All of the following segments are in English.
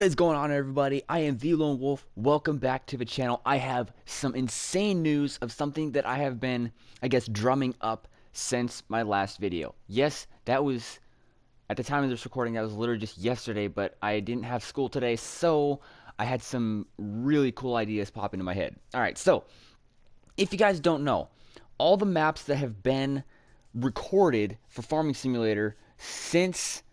What is going on, everybody? I am the Lone Wolf. Welcome back to the channel. I have some insane news of something that I have been, I guess, drumming up since my last video. Yes, that was, at the time of this recording, that was literally just yesterday, but I didn't have school today, so I had some really cool ideas pop into my head. Alright, so, if you guys don't know, all the maps that have been recorded for Farming Simulator since,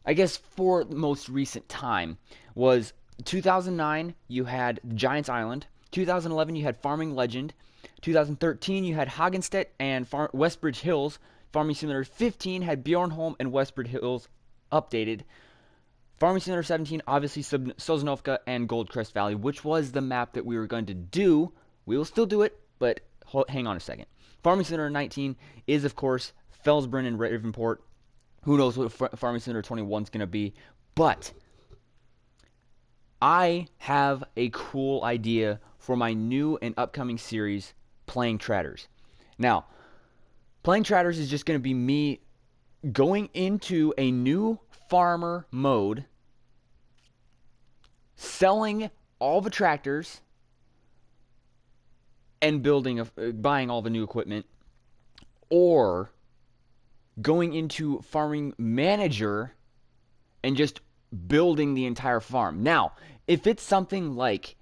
I guess, for the most recent time was 2009, you had Giants Island. 2011, you had Farming Legend. 2013, you had Hagenstedt and Westbridge Hills. Farming Simulator 15 had Bjornholm and Westbridge Hills updated. Farming Simulator 17, obviously Sosnovka and Goldcrest Valley, which was the map that we were going to do. We will still do it, but hang on a second. Farming Simulator 19 is, of course, Felsbrunn and Ravenport. Who knows what Farming Simulator 21 is going to be, but I have a cool idea for my new and upcoming series, Playing Trattors. Now, Playing Trattors is just going to be me going into a new farmer mode, selling all the tractors, and buying all the new equipment, or going into Farming Manager and just building the entire farm. Now, if it's something like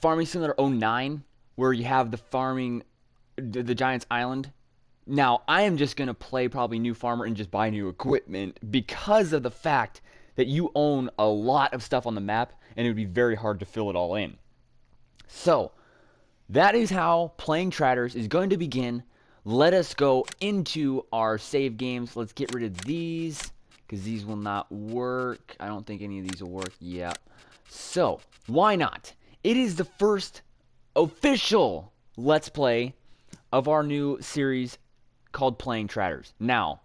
Farming Simulator 09, where you have the Giants Island, now I am just going to play probably New Farmer and just buy new equipment because of the fact that you own a lot of stuff on the map and it would be very hard to fill it all in. So, that is how Playing Trattors is going to begin. Let us go into our save games. Let's get rid of these, because these will not work. I don't think any of these will work. Yeah. So, why not? It is the first official Let's Play of our new series called Playing Trattors. Now,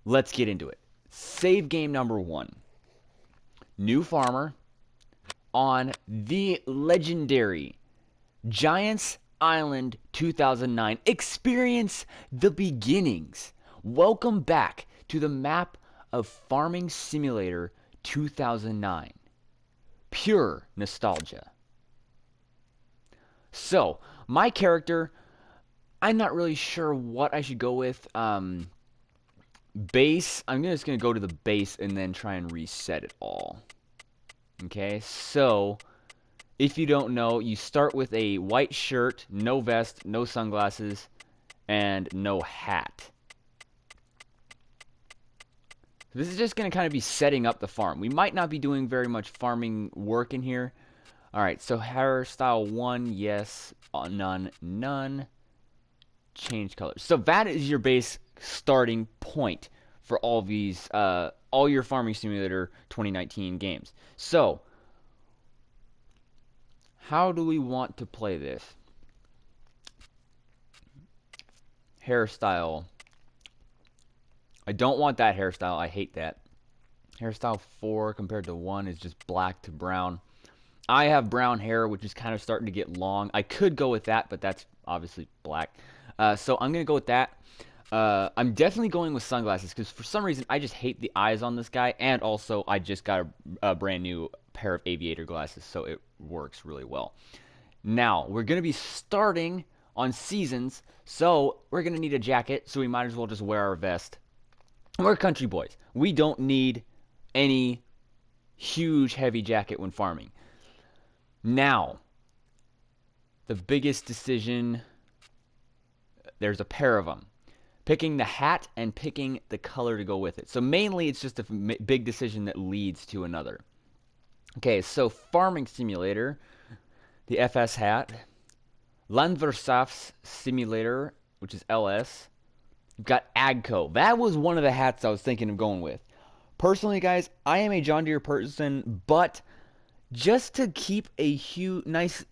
let's get into it. Save game number 1. New Farmer on the legendary Giants Island 2009. Experience the beginnings. Welcome back to the map of Farming Simulator 2009. Pure nostalgia. So, my character, I'm not really sure what I should go with. Base, I'm just going to go to the base and then try and reset it all. Okay, so if you don't know, you start with a white shirt, no vest, no sunglasses, and no hat. This is just going to kind of be setting up the farm. We might not be doing very much farming work in here. Alright, so hairstyle 1, yes, none, none. Change colors. So that is your base starting point for all these, all your Farming Simulator 2019 games. So, how do we want to play this? Hairstyle. I don't want that hairstyle. I hate that. Hairstyle 4 compared to 1 is just black to brown. I have brown hair, which is kind of starting to get long. I could go with that, but that's obviously black. So I'm going to go with that. I'm definitely going with sunglasses because for some reason I just hate the eyes on this guy. And also I just got a brand new pair of aviator glasses, so it works really well. Now, we're going to be starting on seasons, so we're going to need a jacket, so we might as well just wear our vest. We're country boys. We don't need any huge heavy jacket when farming. Now, the biggest decision, there's a pair of them. Picking the hat and picking the color to go with it. So mainly it's just a big decision that leads to another. Okay, so Farming Simulator, the FS hat. Landwirtschafts Simulator, which is LS. We've got AGCO. That was one of the hats I was thinking of going with. Personally, guys, I am a John Deere person, but just to keep a nice,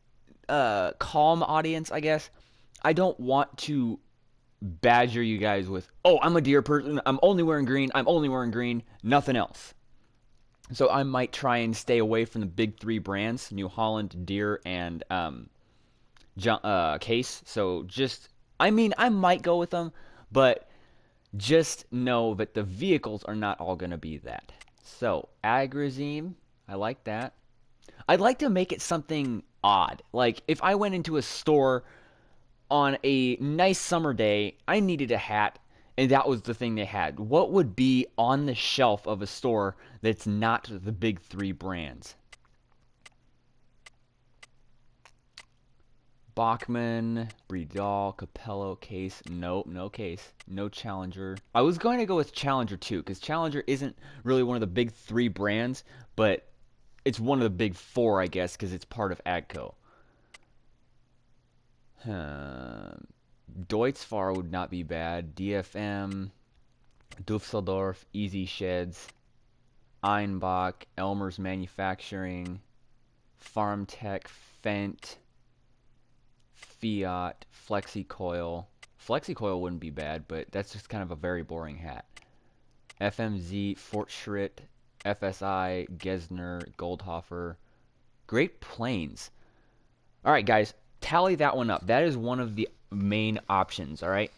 calm audience, I guess, I don't want to badger you guys with, oh, I'm a Deere person, I'm only wearing green, nothing else. So I might try and stay away from the big 3 brands, New Holland, Deere, and Case. So I might go with them, but just know that the vehicles are not all going to be that. So, Agrazine, I like that. I'd like to make it something odd. Like, if I went into a store on a nice summer day, I needed a hat, and that was the thing they had. What would be on the shelf of a store that's not the big three brands? Bachman, Bredal, Capello, Case. Nope, no Case. No Challenger. I was going to go with Challenger too, because Challenger isn't really one of the big three brands, but it's one of the big four, I guess, because it's part of AGCO. Deutz-Fahr would not be bad. DFM, Dusseldorf, Easy Sheds, Einbach, Elmer's Manufacturing, FarmTech, Fendt, Fiat, FlexiCoil. FlexiCoil wouldn't be bad, but that's just kind of a very boring hat. FMZ, Fortschritt, FSI, Gesner, Goldhofer. Great Plains. All right, guys, tally that one up. That is one of the main options, all right?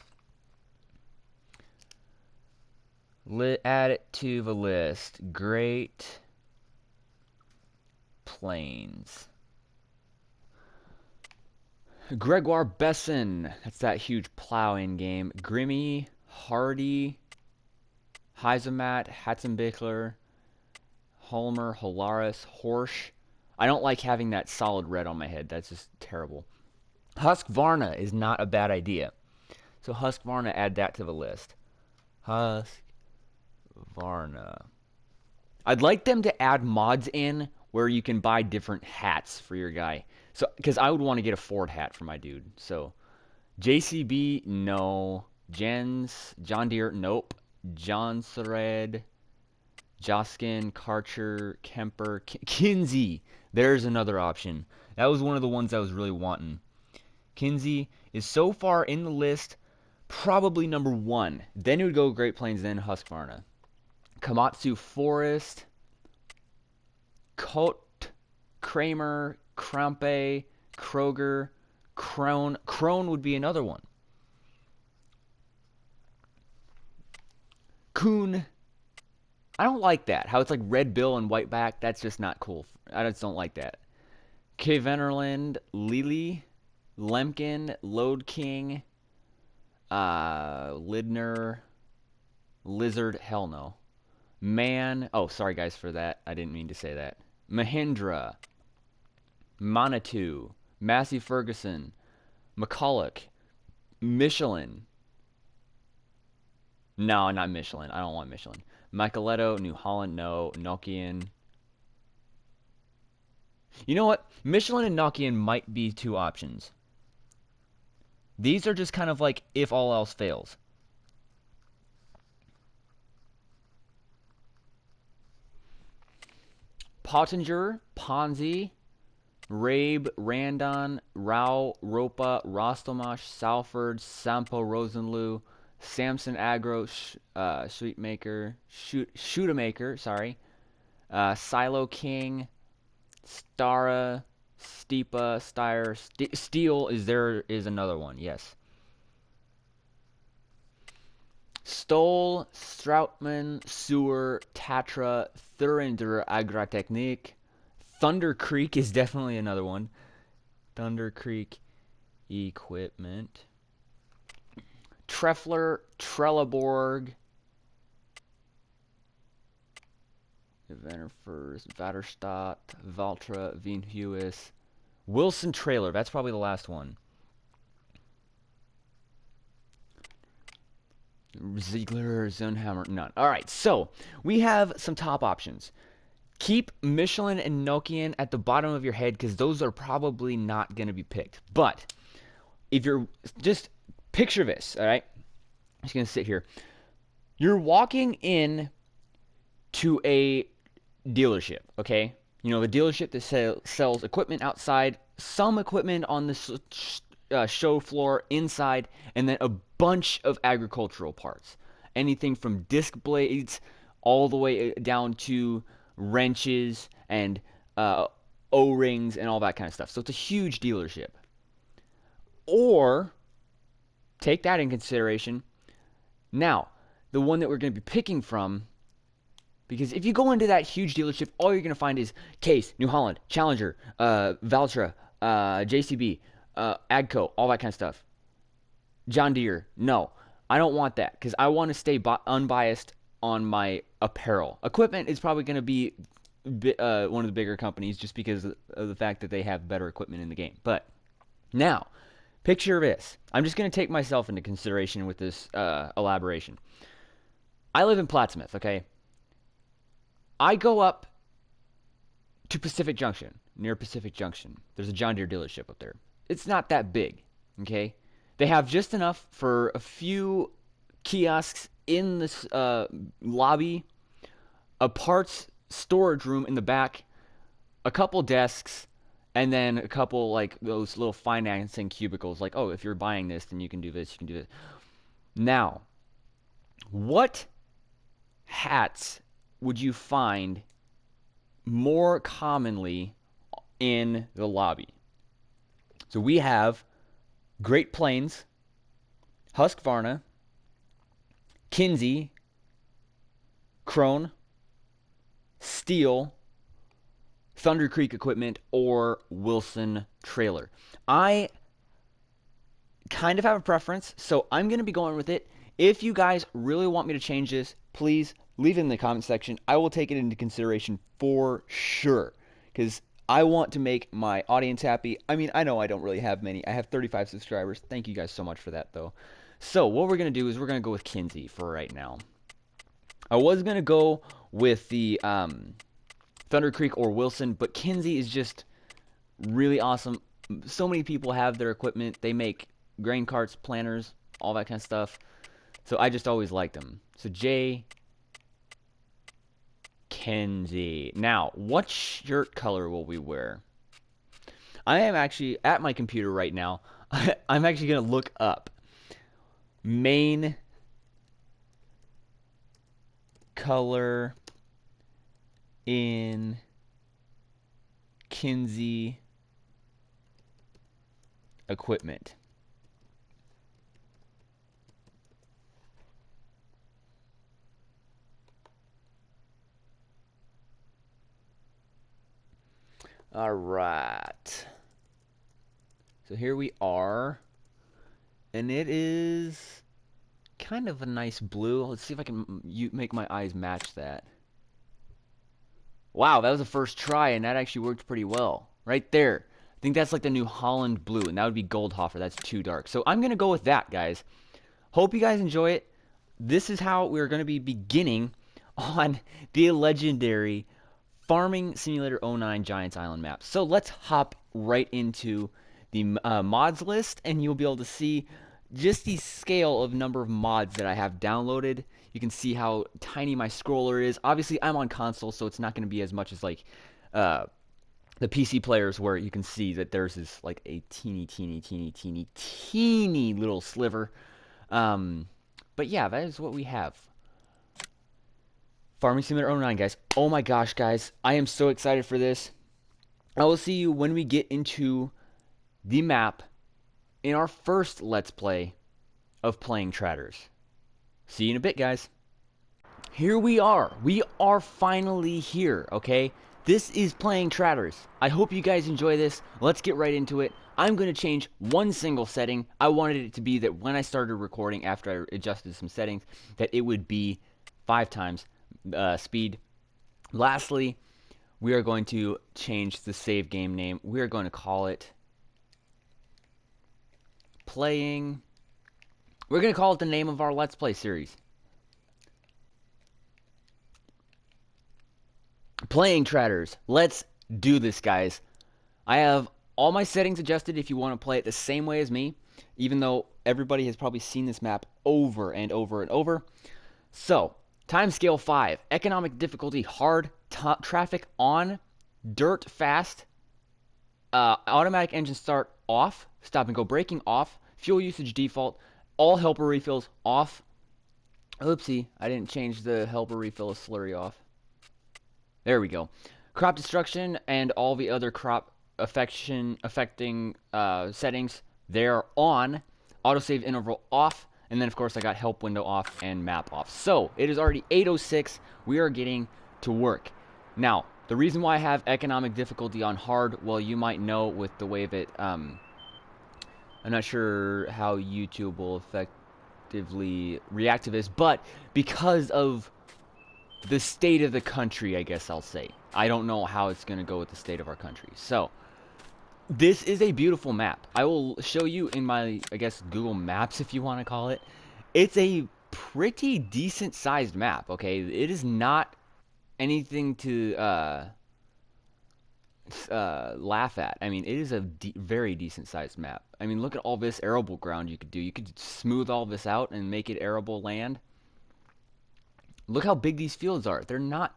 Add it to the list. Great Plains. Gregoire Besson. That's that huge plow-in game. Grimmy, Hardy, Heisemat, Hatzenbichler, Holmer, Holaris, Horsch. I don't like having that solid red on my head. That's just terrible. Husqvarna is not a bad idea. So Husqvarna, add that to the list. Husqvarna. I'd like them to add mods in where you can buy different hats for your guy. So, because I would want to get a Ford hat for my dude. So, JCB, no. John Deere, nope. Johnsred, Joskin, Karcher, Kemper, Kinsey. There's another option. That was one of the ones I was really wanting. Kinsey is so far in the list, probably number one. Then it would go Great Plains, then Husqvarna. Komatsu Forest, Cote, Kramer, Krampe, Kroger, Krone. Krone would be another one. Kuhn. I don't like that. How it's like red bill and white back. That's just not cool. I just don't like that. K. Venerland, Lily, Lemkin, Lode King, Lidner, Lizard. Hell no. Man. Oh, sorry guys for that. I didn't mean to say that. Mahindra, Manitou, Massey Ferguson, McCulloch, Michelin. No, not Michelin. I don't want Michelin. Micheletto, New Holland, no. Nokian. You know what? Michelin and Nokian might be two options. These are just kind of like if all else fails. Pottinger, Ponzi, Rabe, Randon, Rao, Ropa, Rostelmash, Salford, Sampo, Rosenlu, Samson Agro, Shootamaker, sorry, Silo King, Stara, Steepa, Steyr, Steel is another one, yes. Stoll, Stroutman, Sewer, Tatra, Thurinder, Agratechnique. Thunder Creek is definitely another one. Thunder Creek Equipment. Treffler, Trelleborg, Vennerfors, Vaterstadt, Valtra, Veenhuis, Wilson Trailer. That's probably the last one. Ziegler, Zonhammer, none. All right, so we have some top options. Keep Michelin and Nokian at the bottom of your head because those are probably not going to be picked. But if you're just picture this, all right? I'm just going to sit here. You're walking in to a dealership, okay? You know, the dealership that sells equipment outside, some equipment on the show floor inside, and then a bunch of agricultural parts. Anything from disc blades all the way down to wrenches and O-rings and all that kind of stuff. So it's a huge dealership. Or take that in consideration. Now, the one that we're going to be picking from Because if you go into that huge dealership, all you're going to find is Case, New Holland, Challenger, Valtra, JCB, Agco, all that kind of stuff. John Deere. No, I don't want that because I want to stay unbiased on my apparel. Equipment is probably going to be one of the bigger companies just because of the fact that they have better equipment in the game. But now, picture this. I'm just going to take myself into consideration with this elaboration. I live in Plattsmouth, okay? I go up to Pacific Junction, near Pacific Junction. There's a John Deere dealership up there. It's not that big, okay? They have just enough for a few kiosks in this lobby, a parts storage room in the back, a couple desks, and then a couple like those little financing cubicles. Like, oh, if you're buying this, then you can do this, you can do this. Now, what hats would you find more commonly in the lobby? So we have Great Plains, Husqvarna, Kinsey, Krone, Steel, Thunder Creek Equipment, or Wilson Trailer. I kind of have a preference, so I'm going to be going with it. If you guys really want me to change this, please leave it in the comment section. I will take it into consideration for sure because I want to make my audience happy. I mean, I know I don't really have many. I have 35 subscribers. Thank you guys so much for that, though. So what we're going to do is we're going to go with Kinsey for right now. I was going to go with the Thunder Creek or Wilson, but Kinsey is just really awesome. So many people have their equipment. They make grain carts, planters, all that kind of stuff. So I just always liked them. So J. Kinsey. Now, what shirt color will we wear? I am actually at my computer right now. I'm actually going to look up main color in Kinsey equipment. All right. So here we are. And it is kind of a nice blue. Let's see if I can make my eyes match that. Wow, that was the first try, and that actually worked pretty well. Right there. I think that's like the New Holland blue, and that would be Goldhofer. That's too dark. So I'm going to go with that, guys. Hope you guys enjoy it. This is how we're going to be beginning on the legendary Farming Simulator 09 Giants Island map. So let's hop right into the mods list, and you'll be able to see just the scale of number of mods that I have downloaded. You can see how tiny my scroller is. Obviously, I'm on console, so it's not going to be as much as like the PC players, where you can see that there's this like a teeny little sliver. But yeah, that is what we have. Farming Simulator 09, guys. Oh my gosh, guys. I am so excited for this. I will see you when we get into the map in our first Let's Play of playing Trattors. See you in a bit, guys. Here we are. We are finally here, okay? This is playing Trattors. I hope you guys enjoy this. Let's get right into it. I'm going to change one single setting. I wanted it to be that when I started recording, after I adjusted some settings, that it would be 5 times speed. Lastly, we are going to change the save game name. We are going to call it Playing. We're going to call it the name of our Let's Play series. Playing Trattors. Let's do this, guys. I have all my settings adjusted if you want to play it the same way as me, even though everybody has probably seen this map over and over and over. So, timescale 5, economic difficulty hard, traffic on, dirt fast, automatic engine start off, stop and go braking off, fuel usage default, all helper refills off. Oopsie, I didn't change the helper refill slurry off. There we go. Crop destruction and all the other crop affecting settings, they're on. Autosave interval off, And then, of course, I got help window off and map off. So, it is already 8:06. We are getting to work. Now, the reason why I have economic difficulty on hard, well, you might know with the way that, I'm not sure how YouTube will effectively react to this, but because of the state of the country, I guess I'll say. I don't know how it's going to go with the state of our country. So, this is a beautiful map. I will show you in my, I guess, Google Maps, if you want to call it. It's a pretty decent sized map, okay? It is not anything to laugh at. I mean, it is a very decent sized map. I mean, look at all this arable ground you could do. You could smooth all this out and make it arable land. Look how big these fields are. They're not,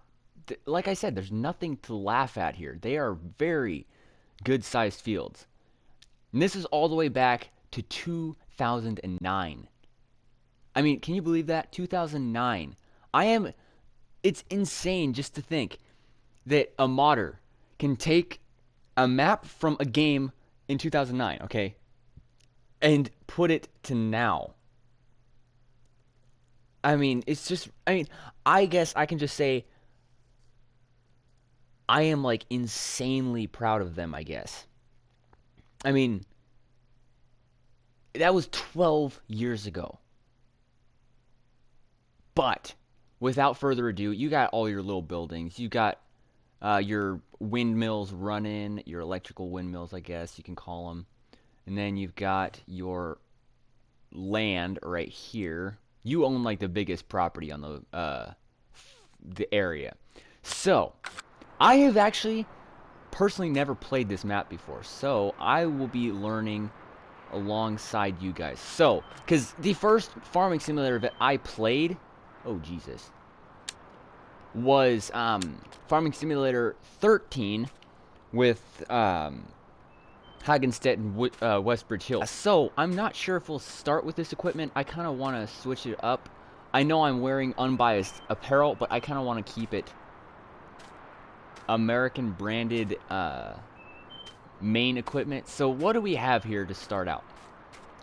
like I said, there's nothing to laugh at here. They are very good sized fields. And this is all the way back to 2009. I mean, can you believe that? 2009. It's insane just to think that a modder can take a map from a game in 2009, okay, and put it to now. I mean, it's just, I guess I can just say I am like insanely proud of them, I guess. I mean, that was 12 years ago. But without further ado, you got all your little buildings. You got your windmills running, your electrical windmills, I guess you can call them. And then you've got your land right here. You own like the biggest property on the area. So, I have actually personally never played this map before, so I will be learning alongside you guys. So, because the first farming simulator that I played, oh Jesus, was Farming Simulator 13 with Hagenstedt and Westbridge Hills. So, I'm not sure if we'll start with this equipment. I kind of want to switch it up. I know I'm wearing unbiased apparel, but I kind of want to keep it American branded main equipment. So what do we have here to start out?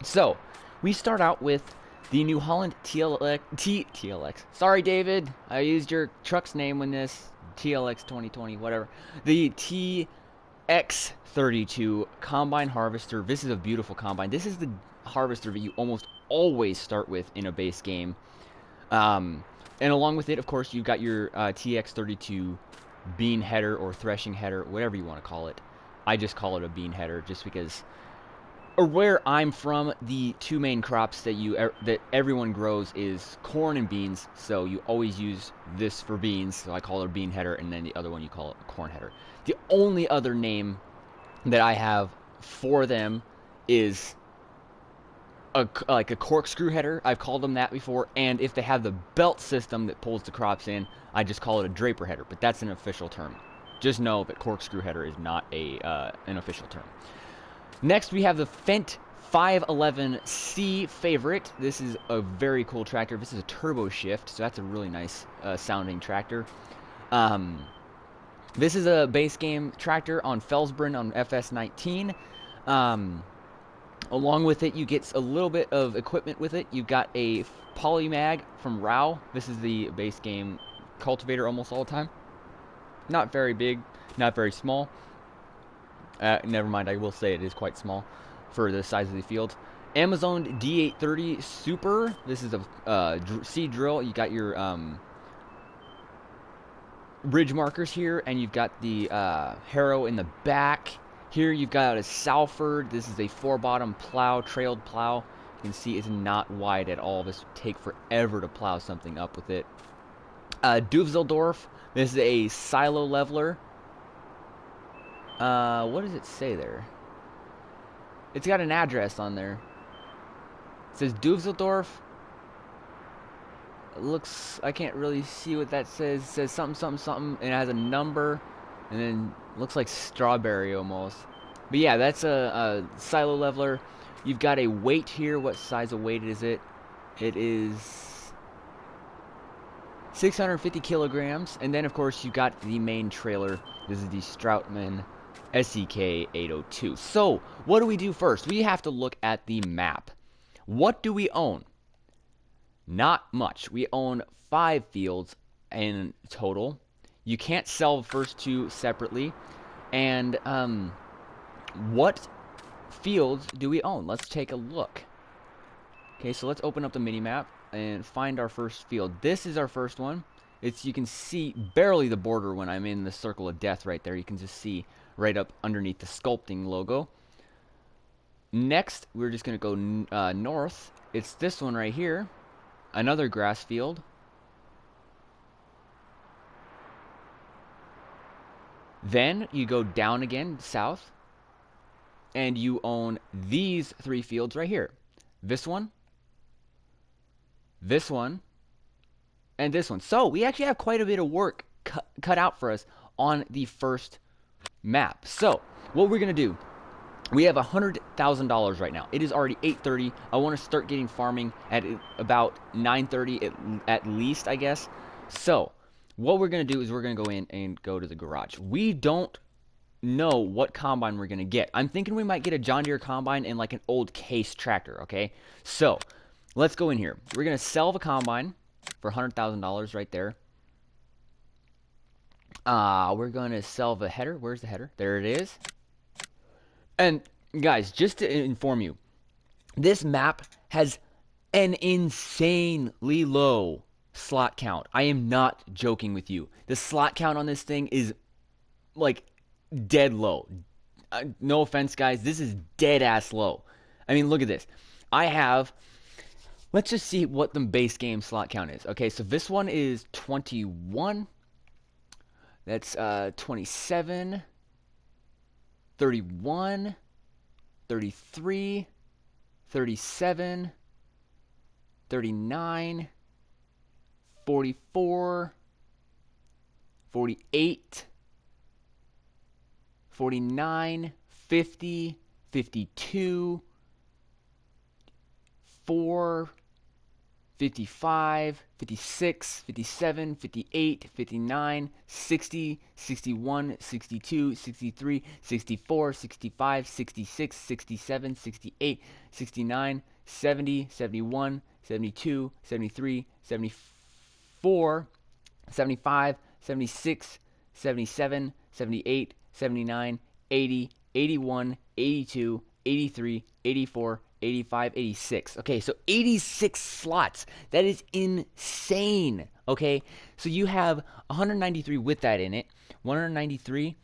So we start out with the New Holland TLX. Sorry, David, I used your truck's name in this. TLX 2020, whatever. The TX32 combine harvester. This is a beautiful combine. This is the harvester that you almost always start with in a base game. And along with it, of course, you've got your TX32 bean header or threshing header, whatever you want to call it. I just call it a bean header just because, or where I'm from, the two main crops that everyone grows is corn and beans, so you always use this for beans, so I call it a bean header, and then the other one you call it a corn header. The only other name that I have for them is like a corkscrew header. I've called them that before, and if they have the belt system that pulls the crops in, I just call it a draper header, but that's an official term. Just know that corkscrew header is not an official term. Next, we have the Fendt 511C favorite. This is a very cool tractor. This is a turbo shift, so that's a really nice sounding tractor. This is a base game tractor on Felsbrunn on FS19. Along with it, you get a little bit of equipment with it. You've got a Polymag from Rao. This is the base game cultivator almost all the time. Not very big, not very small. Never mind, I will say it is quite small for the size of the field. Amazon D830 Super. This is a seed drill. You got your ridge markers here, and you've got the harrow in the back. Here you've got a Salford. This is a 4-bottom plow, trailed plow. You can see it's not wide at all. This would take forever to plow something up with it. Duvzeldorf. This is a silo leveler. What does it say there? It's got an address on there. It says Duvzeldorf. It looks, I can't really see what that says. It says something, something, something, and it has a number, and then looks like strawberry almost. But yeah, that's a silo leveler. You've got a weight here. What size of weight is it? It is 650 kilograms. And then, of course, you've got the main trailer. This is the Stroutman SEK 802. So, what do we do first? We have to look at the map. What do we own? Not much. We own 5 fields in total. You can't sell the first 2 separately. And what fields do we own? Let's take a look. Okay, so let's open up the mini map and find our first field. This is our first one. It's, you can see barely the border when I'm in the circle of death right there. You can just see right up underneath the sculpting logo. Next, we're just going to go north. It's this one right here. Another grass field. Then you go down again, south. And you own these 3 fields right here. This one, and this one. So we actually have quite a bit of work cut out for us on the first map. So what we're going to do, we have $100,000 right now. It is already 8:30. I want to start getting farming at about 9:30 at least, I guess. So what we're going to do is we're going to go in and go to the garage. We don't know what combine we're going to get. I'm thinking we might get a John Deere combine and like an old Case tractor, okay? So let's go in here. We're going to sell the combine for $100,000 right there. We're going to sell the header. Where's the header? There it is. And guys, just to inform you, this map has an insanely low slot count. I am not joking with you. The slot count on this thing is like dead low. No offense, guys. This is dead ass low. I mean, look at this. I have... Let's just see what the base game slot count is. Okay, so this one is 21. That's 27. 31. 33. 37. 39. 44. 48. 49. 50. 52. 4. 55, 56, 57, 58, 59, 60, 61, 62, 63, 64, 65, 66, 67, 68, 69, 70, 71, 72, 73, 74, 75, 76, 77, 78, 79, 80, 81, 82, 83, 84, 85, 86. Okay, so 86 slots. That is insane. Okay, so you have 193 with that in it. 193.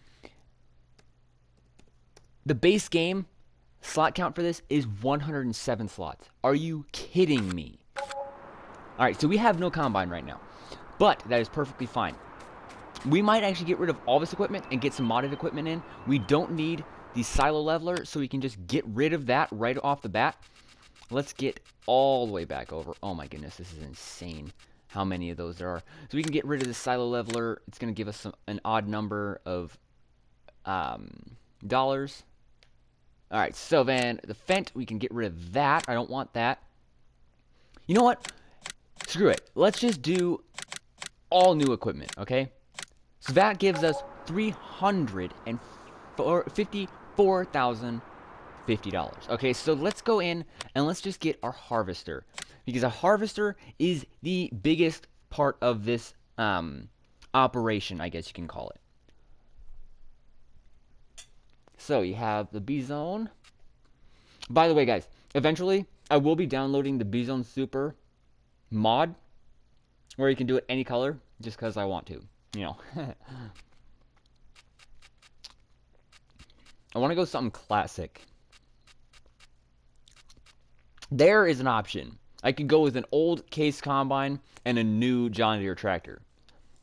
The base game slot count for this is 107 slots. Are you kidding me? All right, so we have no combine right now, but that is perfectly fine. We might actually get rid of all this equipment and get some modded equipment in. We don't need the silo leveler, so we can just get rid of that right off the bat. Let's get all the way back over. Oh my goodness, this is insane how many of those there are. So we can get rid of the silo leveler. It's going to give us an odd number of dollars. All right, so then the Fent, we can get rid of that. I don't want that. You know what? Screw it. Let's just do all new equipment, okay? So that gives us $354,050. Okay, so let's go in and let's just get our harvester, because a harvester is the biggest part of this operation, I guess you can call it. So you have the B-Zone. By the way, guys, eventually I will be downloading the B-Zone Super mod, where you can do it any color, just because I want to, you know. I want to go something classic. There is an option. I could go with an old Case combine and a new John Deere tractor.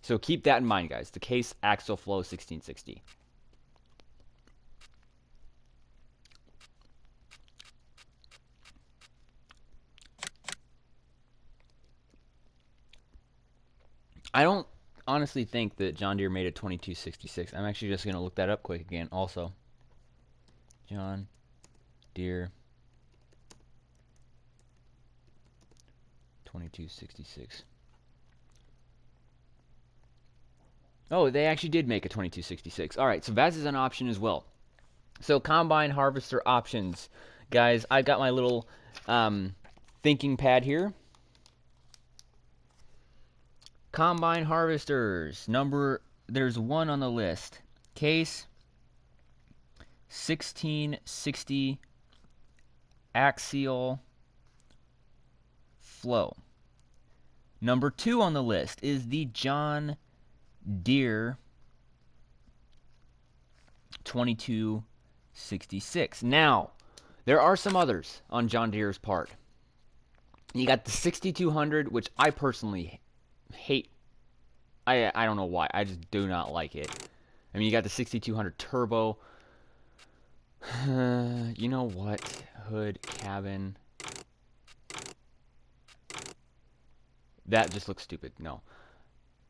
So keep that in mind, guys. The Case Axle Flow 1660. I don't honestly think that John Deere made a 2266. I'm actually just going to look that up quick again also. John Deere 2266. Oh, they actually did make a 2266. All right, so that is an option as well. So combine harvester options. Guys, I got my little thinking pad here. Combine harvesters. There's one on the list. Case 1660 axial flow. Number 2 on the list is the John Deere 2266. Now, there are some others on John Deere's part. You got the 6200, which I personally hate. I don't know why. I just do not like it. I mean, you got the 6200 turbo. You know what? Hood, cabin. That just looks stupid. No.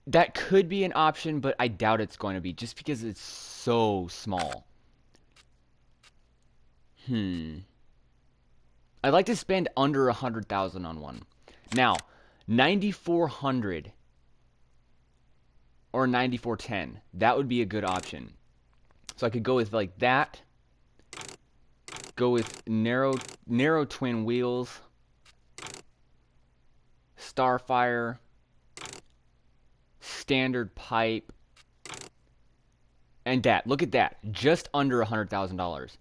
That could be an option, but I doubt it's going to be, just because it's so small. I'd like to spend under 100,000 on one. Now, 9400 or 9410. That would be a good option. So I could go with like that. Go with narrow twin wheels. Starfire. Standard pipe. And that. Look at that. Just under $100,000.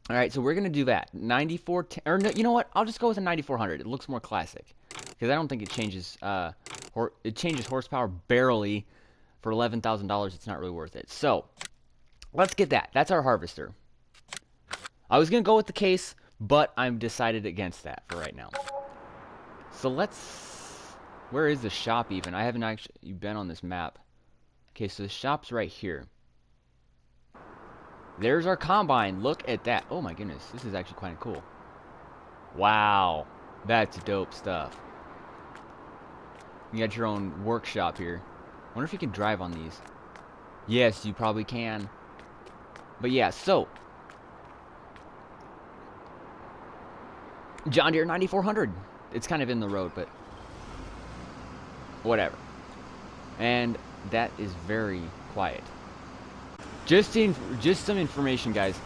Alright, so we're going to do that. 9410. Or no, you know what? I'll just go with a 9400. It looks more classic. Because I don't think it changes horsepower barely. For $11,000, it's not really worth it. So, let's get that. That's our harvester. I was going to go with the case, but I've decided against that for right now. So where is the shop even? I haven't actually been on this map. Okay, so the shop's right here. There's our combine. Look at that. Oh my goodness, this is actually quite cool. Wow, that's dope stuff. You got your own workshop here. I wonder if you can drive on these. Yes, you probably can. But yeah, so John Deere 9400. It's kind of in the road, but whatever. And that is very quiet. Just some information, guys.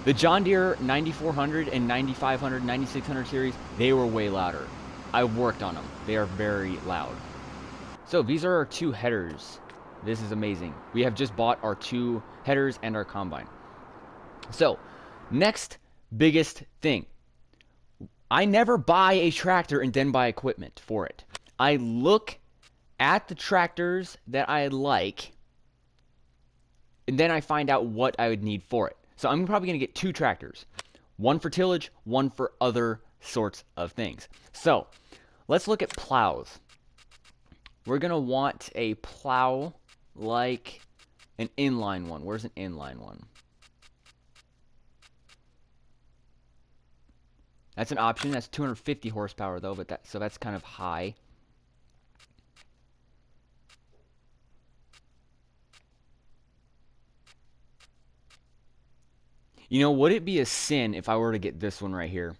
The John Deere 9400 and 9500, 9600 series, they were way louder. I've worked on them. They are very loud. So these are our 2 headers. This is amazing. We have just bought our 2 headers and our combine. So, next biggest thing. I never buy a tractor and then buy equipment for it. I look at the tractors that I like, and then I find out what I would need for it. So I'm probably going to get 2 tractors. One for tillage, one for other sorts of things. So, let's look at plows. We're going to want a plow like an inline one. Where's an inline one? That's an option. That's 250 horsepower though, but that's kind of high. You know, would it be a sin if I were to get this one right here?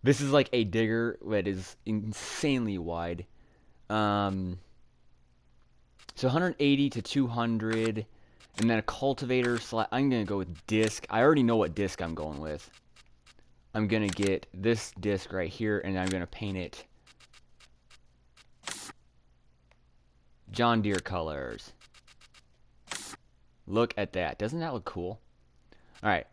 This is like a digger that is insanely wide. So 180 to 200, and then a cultivator. I'm going to go with disc. I already know what disc I'm going with. I'm going to get this disc right here, and I'm going to paint it John Deere colors. Look at that. Doesn't that look cool? All right.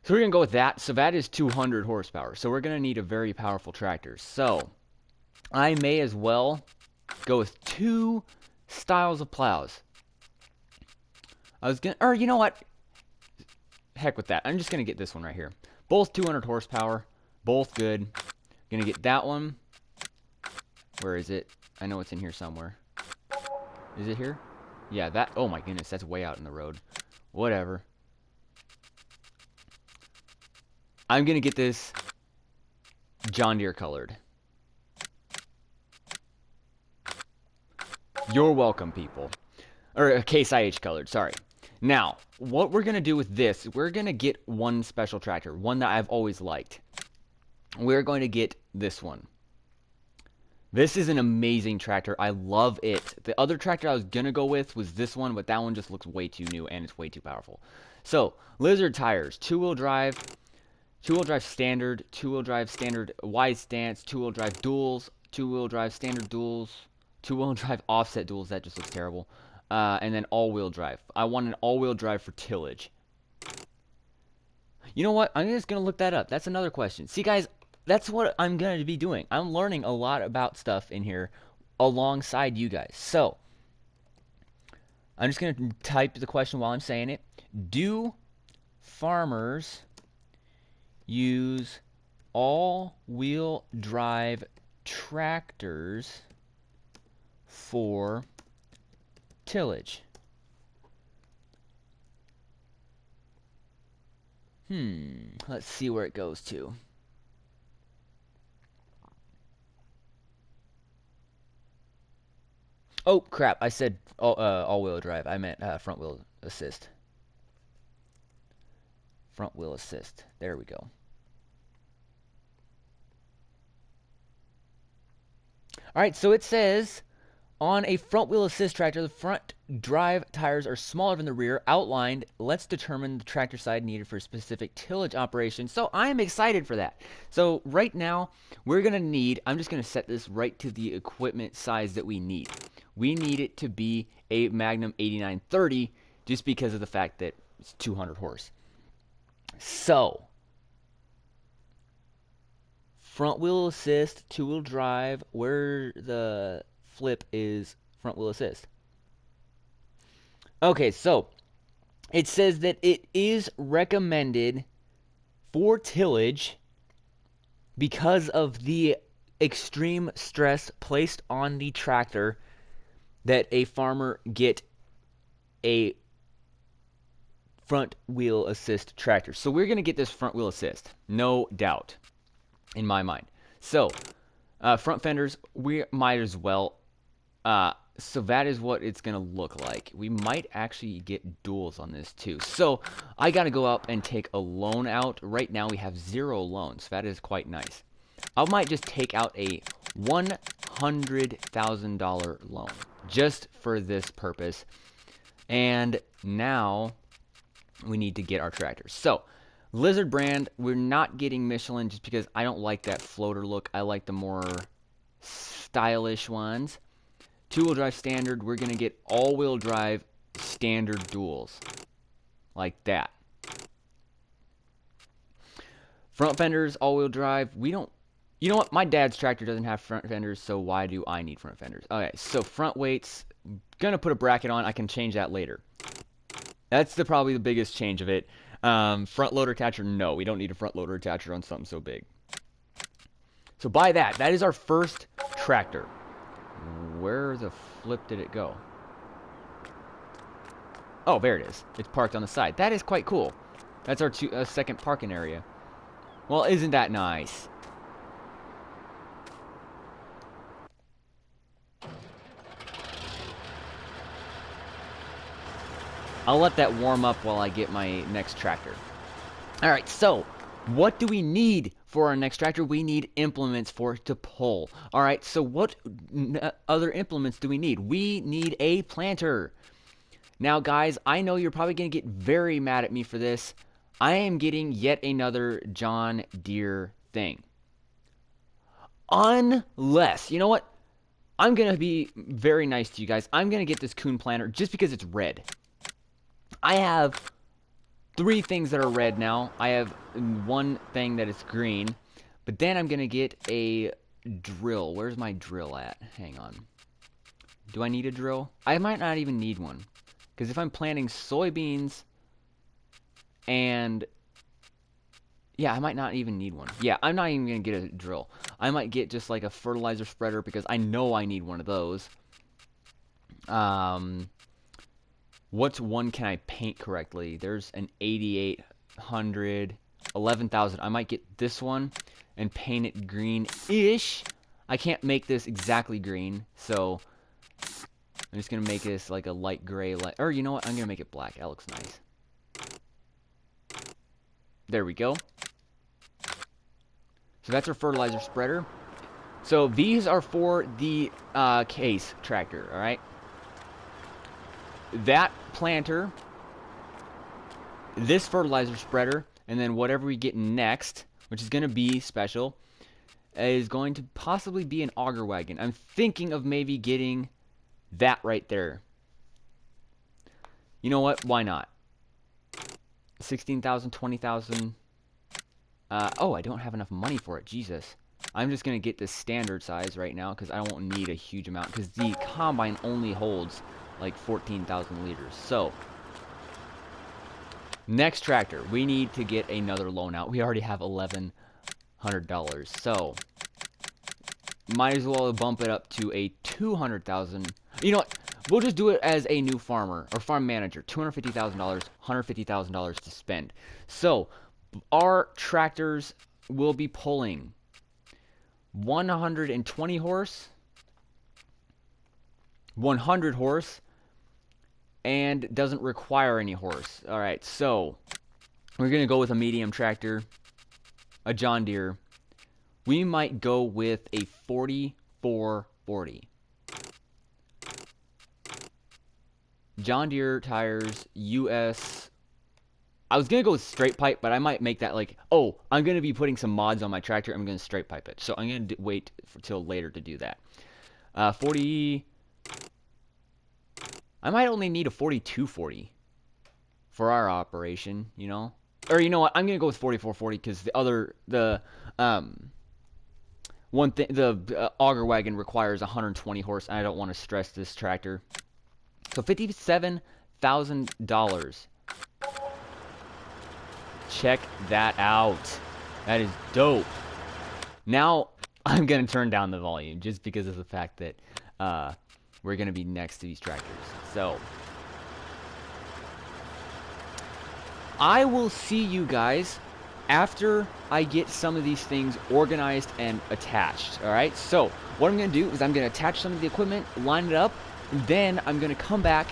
So we're going to go with that. So that is 200 horsepower. So we're going to need a very powerful tractor. So I may as well go with 2 styles of plows. Or you know what? Heck with that. I'm just going to get this one right here. Both 200 horsepower. Both good. Going to get that one. Where is it? I know it's in here somewhere. Is it here? Yeah, that. Oh my goodness, that's way out in the road. Whatever. I'm going to get this John Deere colored. You're welcome, people. Or Case IH colored, sorry. Now, what we're going to do with this, we're going to get one special tractor, one that I've always liked. We're going to get this one. This is an amazing tractor. I love it. The other tractor I was going to go with was this one, but that one just looks way too new and it's way too powerful. So, Lizard tires, 2-wheel drive standard, 2-wheel drive standard wide stance, 2-wheel drive duals, 2-wheel drive standard duals, Two-wheel drive offset duals, that just looks terrible. And then all-wheel drive. I want an all-wheel drive for tillage. You know what? I'm just going to look that up. That's another question. See, guys, that's what I'm going to be doing. I'm learning a lot about stuff in here alongside you guys. So, I'm just going to type the question while I'm saying it. Do farmers use all-wheel drive tractors for tillage? Let's see where it goes to. Oh, crap. I said all-wheel drive. I meant front-wheel assist. Front-wheel assist. There we go. All right, so it says, on a front-wheel assist tractor, the front drive tires are smaller than the rear. Outlined, let's determine the tractor side needed for a specific tillage operation. So I am excited for that. So right now, we're going to need, I'm just going to set this right to the equipment size that we need. We need it to be a Magnum 8930 just because of the fact that it's 200 horse. So, front wheel assist, two-wheel drive, where the flip is front wheel assist. Okay, so it says that it is recommended for tillage because of the extreme stress placed on the tractor that a farmer get a front wheel assist tractor. So we're going to get this front wheel assist, no doubt, in my mind. So front fenders, we might as well. So that is what it's going to look like. We might actually get duals on this too. So I got to go up and take a loan out. Right now we have 0 loans. That is quite nice. I might just take out a $100,000 loan just for this purpose. And now we need to get our tractors. So Lizard brand, we're not getting Michelin just because I don't like that floater look. I like the more stylish ones. Two-wheel drive standard, we're going to get all-wheel drive standard duals. Like that. Front fenders, all-wheel drive, we don't... You know what? My dad's tractor doesn't have front fenders, so why do I need front fenders? Okay, so front weights, going to put a bracket on. I can change that later. That's probably the biggest change of it. Front loader attacher, no. We don't need a front loader attacher on something so big. So buy that. That is our first tractor. Where the flip did it go? Oh, there it is. It's parked on the side. That is quite cool. That's our second parking area. Well, isn't that nice? I'll let that warm up while I get my next tractor. All right, so what do we need for our next tractor? We need implements for it to pull. All right, so what other implements do we need? We need a planter. Now, guys, I know you're probably going to get very mad at me for this. I am getting yet another John Deere thing. Unless, you know what? I'm going to be very nice to you guys. I'm going to get this Kuhn planter just because it's red. I have 3 things that are red now. I have 1 thing that is green. But then I'm going to get a drill. Where's my drill at? Hang on. Do I need a drill? I might not even need one. Because if I'm planting soybeans and... Yeah, I might not even need one. Yeah, I'm not even going to get a drill. I might get just like a fertilizer spreader because I know I need one of those. What one can I paint correctly? There's an 8800, 11,000. I might get this one and paint it green-ish. I can't make this exactly green, so I'm just going to make this like a light gray. Or you know what? I'm going to make it black. That looks nice. There we go. So that's our fertilizer spreader. So these are for the case tractor, all right? That planter, this fertilizer spreader, and then whatever we get next, which is going to be special, is going to possibly be an auger wagon. I'm thinking of maybe getting that right there. You know what? Why not? 16,000, 20,000. Oh, I don't have enough money for it. Jesus. I'm just going to get this standard size right now because I won't need a huge amount because the combine only holds like 14,000 liters. So, next tractor, we need to get another loan out. We already have $1,100. So, might as well bump it up to a 200,000. You know what? We'll just do it as a new farmer or farm manager. $250,000, $150,000 to spend. So, our tractors will be pulling 120 horse, 100 horse, and doesn't require any horse. All right, so we're going to go with a medium tractor, a John Deere. We might go with a 4440. John Deere tires, US. I was going to go with straight pipe, but I might make that like, oh, I'm going to be putting some mods on my tractor. I'm going to straight pipe it. So I'm going to wait till later to do that. 40. I might only need a 4240 for our operation, you know? Or you know what? I'm going to go with 4440 because the auger wagon requires 120 horse, and I don't want to stress this tractor. So $57,000. Check that out. That is dope. Now, I'm going to turn down the volume just because of the fact that we're going to be next to these tractors. So, I will see you guys after I get some of these things organized and attached. Alright, so what I'm going to do is I'm going to attach some of the equipment, line it up, and then I'm going to come back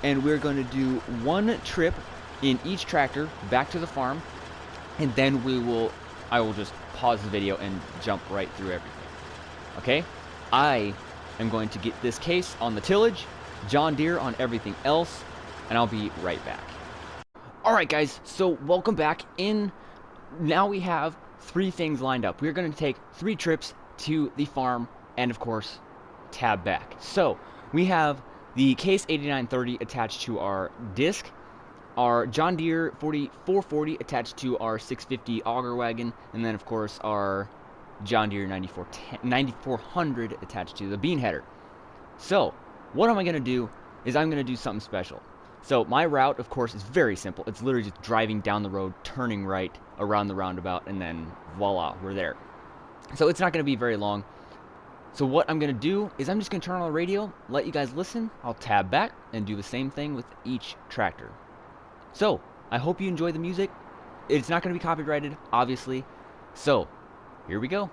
and we're going to do one trip in each tractor back to the farm, and then I will just pause the video and jump right through everything. Okay? I am going to get this case on the tillage, John Deere on everything else, and I'll be right back. Alright guys, so welcome back in. Now we have 3 things lined up. We're going to take 3 trips to the farm and of course tab back. So we have the Case 8930 attached to our disc, our John Deere 4440 attached to our 650 auger wagon, and then of course our John Deere 9400 attached to the bean header. So what am I going to do is I'm going to do something special. So my route, of course, is very simple. It's literally just driving down the road, turning right around the roundabout, and then voila, we're there. So it's not going to be very long. So what I'm going to do is I'm just going to turn on the radio, let you guys listen. I'll tab back and do the same thing with each tractor. So I hope you enjoy the music. It's not going to be copyrighted, obviously. So here we go.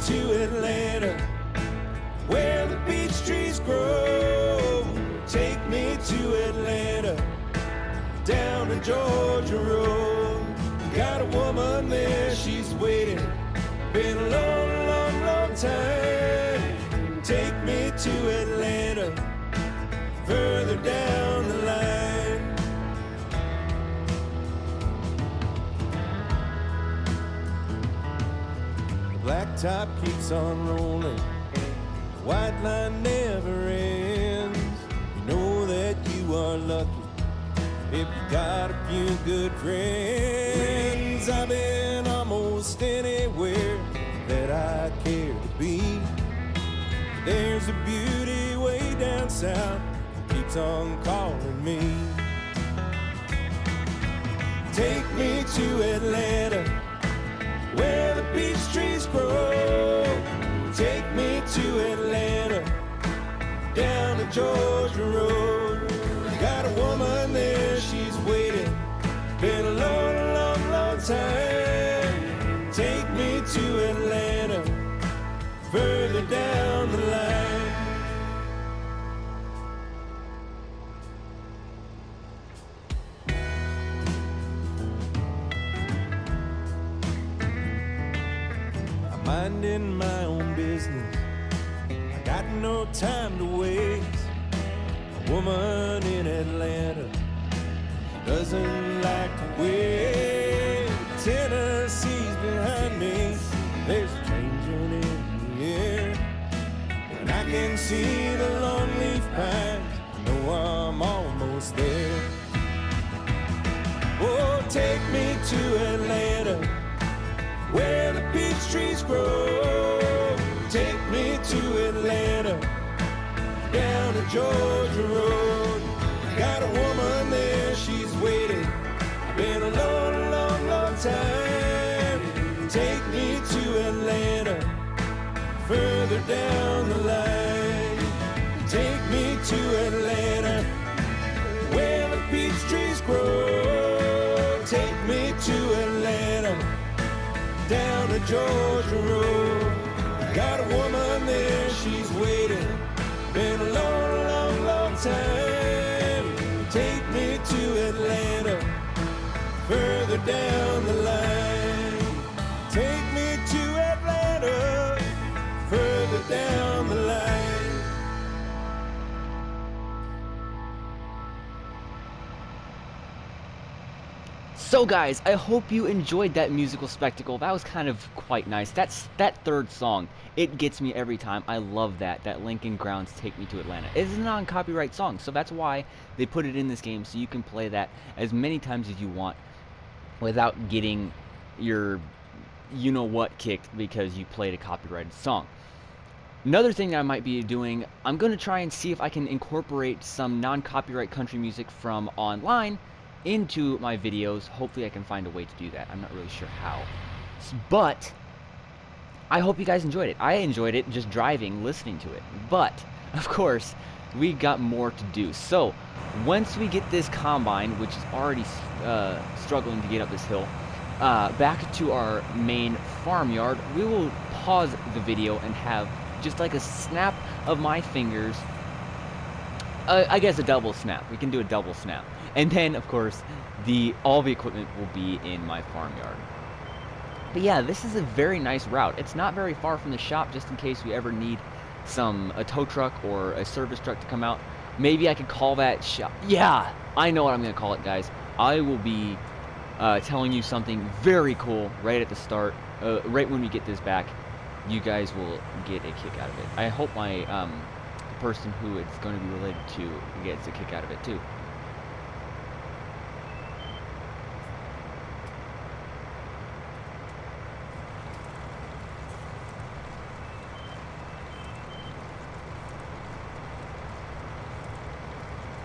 to Atlanta, where the beech trees grow. Take me to Atlanta, down the Georgia Road. Got a woman there, she's waiting. Been a long, long, long time. Take me to Atlanta, further down the line. The blacktop keeps on rolling, the white line never ends. You know that you are lucky if you got a few good friends. I've been almost anywhere that I care to be. There's a beauty way down south that keeps on calling me. Take me to Atlanta, where the beech trees grow. Take me to Atlanta, down the Georgia Road. Got a woman there, she's waiting. Been a long, long, long time. Take me to Atlanta, further down the line. I'm minding my own business, I got no time to waste. A woman in Atlanta doesn't like to wait. Tennessee's behind me, there's a changing in the air, and I can see the longleaf pines. I know I'm almost there. Oh, take me to Atlanta, where the peach trees grow. Take me to Atlanta, down the Georgia Road. Got a woman there, she's waiting. Been a long, long, long time. Take me to Atlanta, further down the line. Take me to Atlanta, where the peach trees grow. Take me to Atlanta, down the Georgia Road. Got a woman there, she's waiting. Been a long, long, long time. Take me to Atlanta, further down the line. Take me to Atlanta, further down the line. So guys, I hope you enjoyed that musical spectacle. That was kind of quite nice. That third song, it gets me every time. I love that Lincoln Grounds Take Me to Atlanta. It's a non-copyright song, so that's why they put it in this game, so you can play that as many times as you want without getting your you-know-what kicked because you played a copyrighted song. Another thing I might be doing, I'm going to try and see if I can incorporate some non-copyright country music from online into my videos. Hopefully I can find a way to do that. I'm not really sure how. But I hope you guys enjoyed it. I enjoyed it just driving, listening to it. But, of course, we got more to do. So, once we get this combine, which is already struggling to get up this hill, back to our main farmyard, we will pause the video and have just like a snap of my fingers. I guess a double snap. We can do a double snap. And then, of course, all the equipment will be in my farmyard. But yeah, this is a very nice route. It's not very far from the shop, just in case we ever need a tow truck or a service truck to come out. Maybe I could call that shop. Yeah, I know what I'm going to call it, guys. I will be telling you something very cool right at the start, right when we get this back. You guys will get a kick out of it. I hope my the person who it's going to be related to gets a kick out of it too.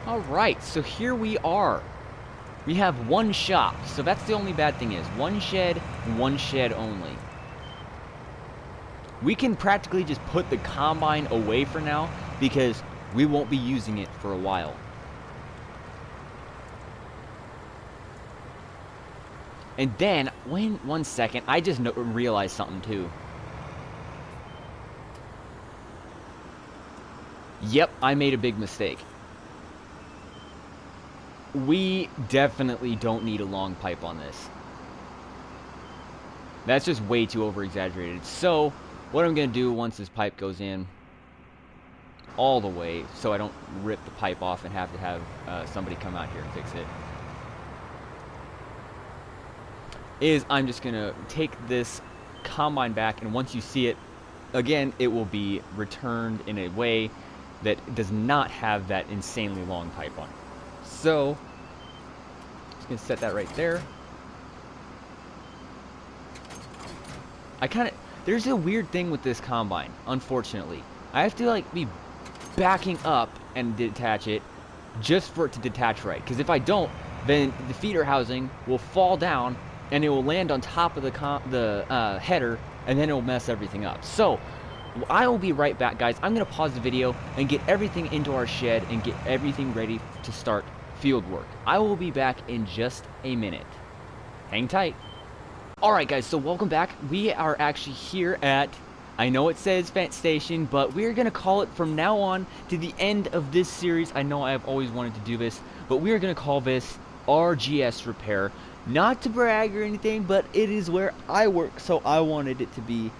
Alright, so here we are. We have one shop, so that's the only bad thing is. One shed only. We can practically just put the combine away for now, because we won't be using it for a while. And then, one second, I just realized something too. Yep, I made a big mistake. We definitely don't need a long pipe on this. That's just way too over-exaggerated. So, what I'm going to do once this pipe goes in all the way, so I don't rip the pipe off and have to have somebody come out here and fix it, is I'm just going to take this combine back, and once you see it, again, it will be returned in a way that does not have that insanely long pipe on it. So, just going to set that right there. There's a weird thing with this combine, unfortunately. I have to, like, be backing up and detach it just for it to detach right. Because if I don't, then the feeder housing will fall down and it will land on top of the header, and then it will mess everything up. So, I will be right back, guys. I'm going to pause the video and get everything into our shed and get everything ready to start field work. I will be back in just a minute. Hang tight. Alright guys, so welcome back. We are actually here at, I know it says Vent Station, but we're going to call it from now on to the end of this series. I know I've always wanted to do this, but we are going to call this RGS Repair. Not to brag or anything, but it is where I work, so I wanted it to be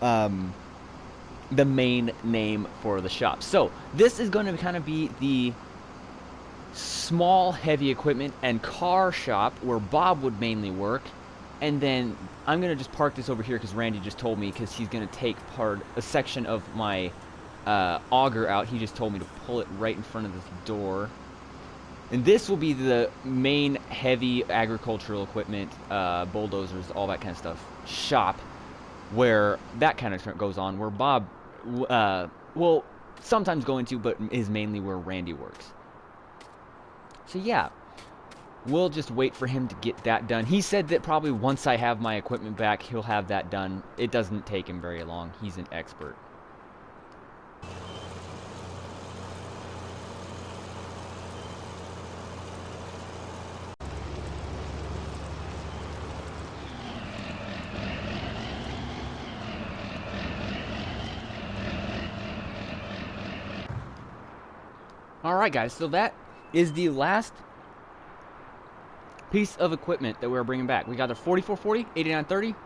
the main name for the shop. So, this is going to kind of be the small heavy equipment and car shop where Bob would mainly work. And then I'm going to just park this over here because Randy just told me, because he's going to take a section of my auger out. He just told me to pull it right in front of this door. And this will be the main heavy agricultural equipment, bulldozers, all that kind of stuff, shop, where that kind of goes on, where Bob will sometimes go into, but is mainly where Randy works. So yeah. We'll just wait for him to get that done. He said that probably once I have my equipment back, he'll have that done. It doesn't take him very long. He's an expert. Alright guys, so that is the last piece of equipment that we're bringing back. We got the 4440, 8930.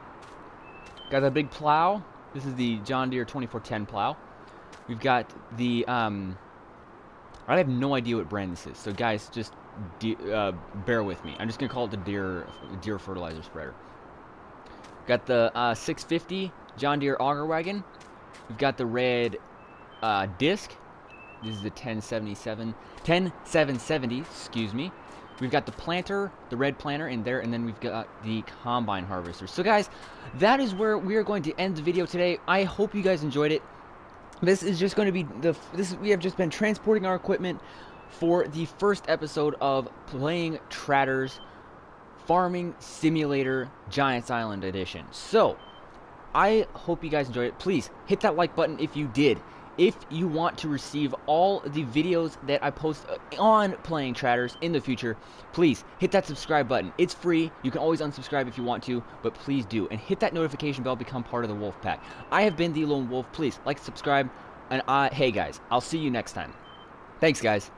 Got the big plow. This is the John Deere 2410 plow. We've got the, I have no idea what brand this is. So guys, just bear with me. I'm just going to call it the Deere fertilizer spreader. Got the 650 John Deere auger wagon. We've got the red disc. This is the 10770, excuse me. We've got the planter, the red planter in there, and then we've got the combine harvester. So guys, that is where we are going to end the video today. I hope you guys enjoyed it. This is just going to be we have just been transporting our equipment for the first episode of playing Trattors Farming Simulator Giants Island Edition. So, I hope you guys enjoyed it. Please hit that like button if you did. If you want to receive all the videos that I post on playing Trattors in the future, please hit that subscribe button. It's free. You can always unsubscribe if you want to, but please do. And hit that notification bell, become part of the Wolf Pack. I have been the Lone Wolf. Please like, subscribe, and hey guys, I'll see you next time. Thanks guys.